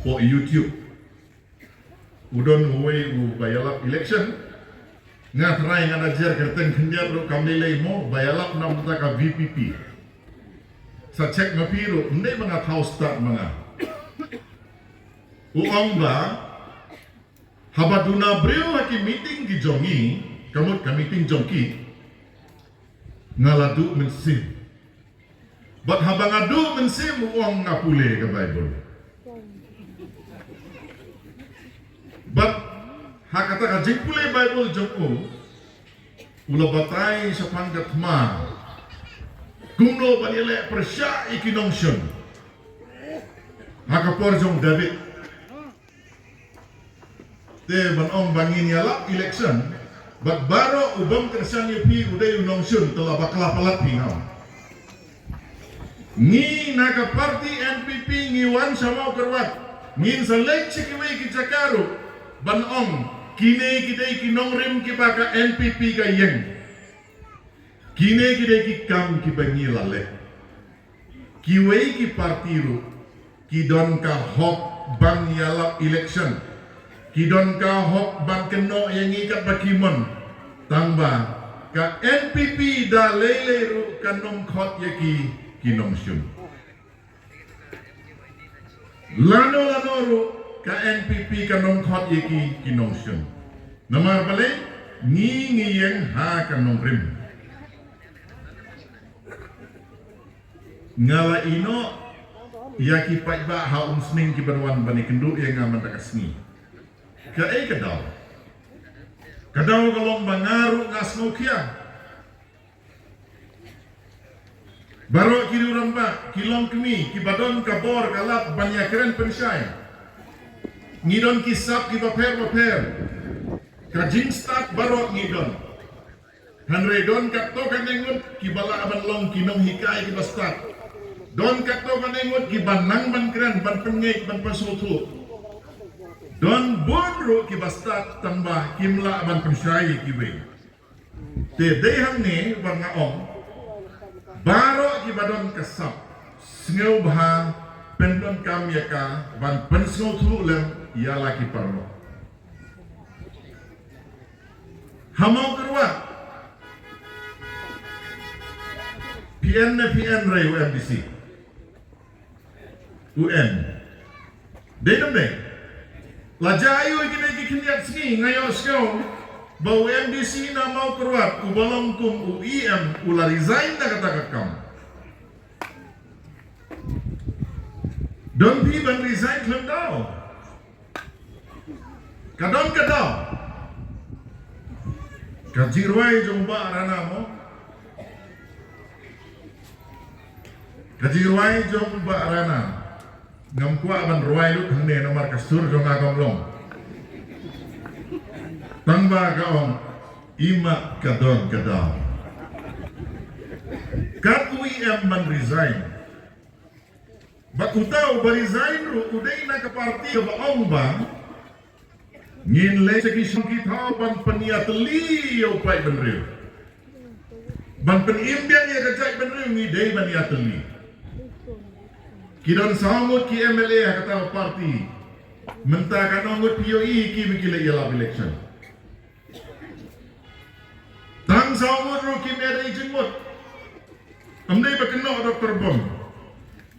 po YouTube udon huwei u bayalap election nga try nga najer kerten kenya bro kamlelay mo bayalap na ka VPP sa check mapiro hindi mga house start mga uang ba habaduna brio haki meeting ki jongi kamot ka meeting jongki ngaladu mensim but habang adu mensim uang ngapule ka Bible. But hakata ka jingpule Bible jong ulabatay sa panggatma kumno banile persya ikinongsion hakapor jong David te banong bangin yala election but baro ubang kersan pi uday unongsion telah bakla palat pingaw ni naka party NPP ngiwan sama kerwat ngin sa lek chikiwe ki Jakaru banong kine kidai kinong rim ki baka NPP ka yeng kine kidai ki kam ki bangi lale kiwei ki partiru kidon ka hok bang yalap election kidon ka hok bang keno yang ikat bakimon tangba ka NPP da lele ru kanong khot yaki kinong syun lano ru ka NPP kanong khot yaki kinong syun namar balik ngiyeng ha kanong rim ngala ino yaki paiba ha umsning ki barwan bani kendu yang ngaman takasni ka kadaw galong bangaru ngasmo kia baro kiri uramba kilong kemi kibadon kabor kalap banyakren pensyai ngidon kisap kibaper kajing start baro ngidon hanre don katto kanengut kibala aban long kinong hikai kibastat don katto kanengut kibanang ban kren ban pengek ban pasutu don bonro kibastat tamba kimla aban pensyai kiwe te dehang ne bangaong baro kibadon kasap sngeu bah pendon kam yaka ban pensngeu tu lem yala ki parno hamau kerwa PN ray UMBC UN denam deh lajayu ikine kiniat singi ngayo sngeu ba UMBC na mau kerwa ubalong kum UIM ula resign na katakakam don pi ban resign klem daw kadon kajirwai jomba arana mo kajirwai jomba arana ngamkwa ban ruai lut hangne nomor kastur jong agong long tangba gaong ima kadon kat UIM ban resign bakutau barisign ru uday na ka parti ka baong ba ngin le sa kisong kita ban paniatli o pay benril ban penimbiang ya kajay benril ni day paniatli kidon samut ki MLA kata parti menta kanongut POE ki bikile yala election tang samut ru ki mere jengmut amdai bakeno Dr. Bom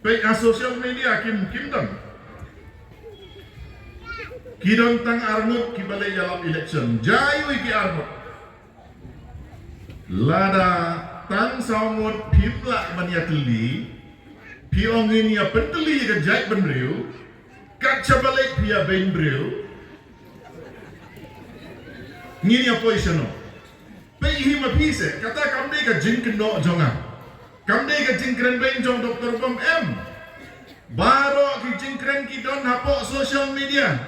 baik social media kim dan kidon tang armut ki balai yalap election jayu ki armut lada tang samut pimla banyatli piongin ya penteli ke jai benriu kaca balik pia benriu ngini ya poisono pei hima pise kata kamde ka jinkeno jonga kamde ka jingkren ben jong Dr. Bom M baro ki jingkren ki don hapok social media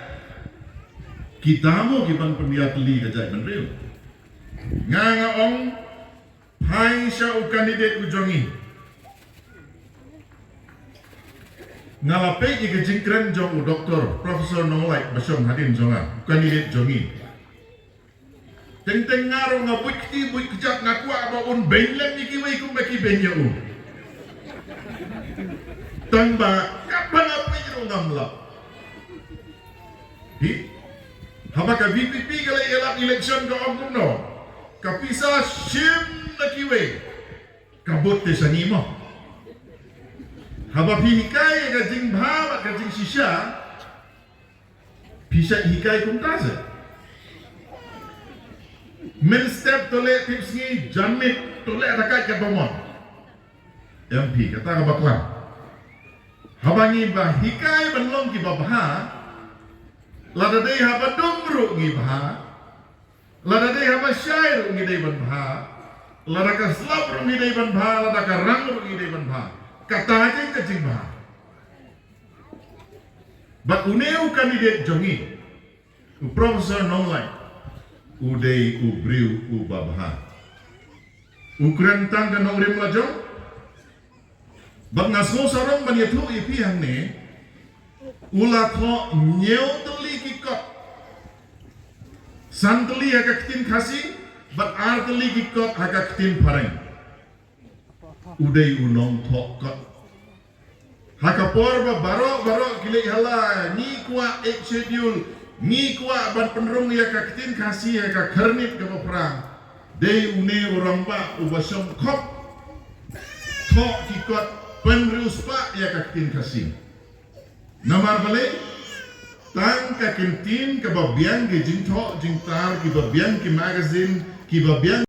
kita mo ki ban pemiatli ka jai benriu nga ong hai sya u kandidat ujongi ngalapai ke jingkren jong Dr. Profesor Nolai Basyong Hadin Jonga kandidat jongi teng ngaro ngabuik ti buik kejap ngaku abaun benlem ikiwai kum baki benya u tamba kapan apa iro ngamlap Hi? Haba ka VPP kala elak election ka om no. Kapisa shim na kiwe. Kabut te sangi mo. Haba hikai ka jing bha ka jing shisha. Bisa hikai kum tase. Men step tole tips ni jamit tole rakai ka bomon. MP kata ka baklan. Haba ngi ba hikai banlong ki babha. Lada day haba dumru ngi bha. Lada day haba syair ngi day ban bha. Lada ka slap ngi day ban bha, lada ka rang ngi day ban bha. Kata aja ka jing bha. But uneu kandidat jongi. Profesor nonglai. Uday ubriu ubabha. Ukuran tang dan nongrim lajong. Bak ngaso sarong banyatu ipi hang ne. Ulat ho nyeu teli kikot. San teli haka kitin khasi, bat ar teli kikot haka kitin pareng. Uday unong thok kot. Haka porba baro kile hala ni kuat ek schedule, ni kuat ban penrung ya ka kitin khasi haka kernit ka perang. Day une orang ba ubasom kop. Thok kikot penrus pa ya ka kitin khasi. Namar balik tang ka kintin ka babiang ki jingtho jingtar ki babiang ki magazine ki babiang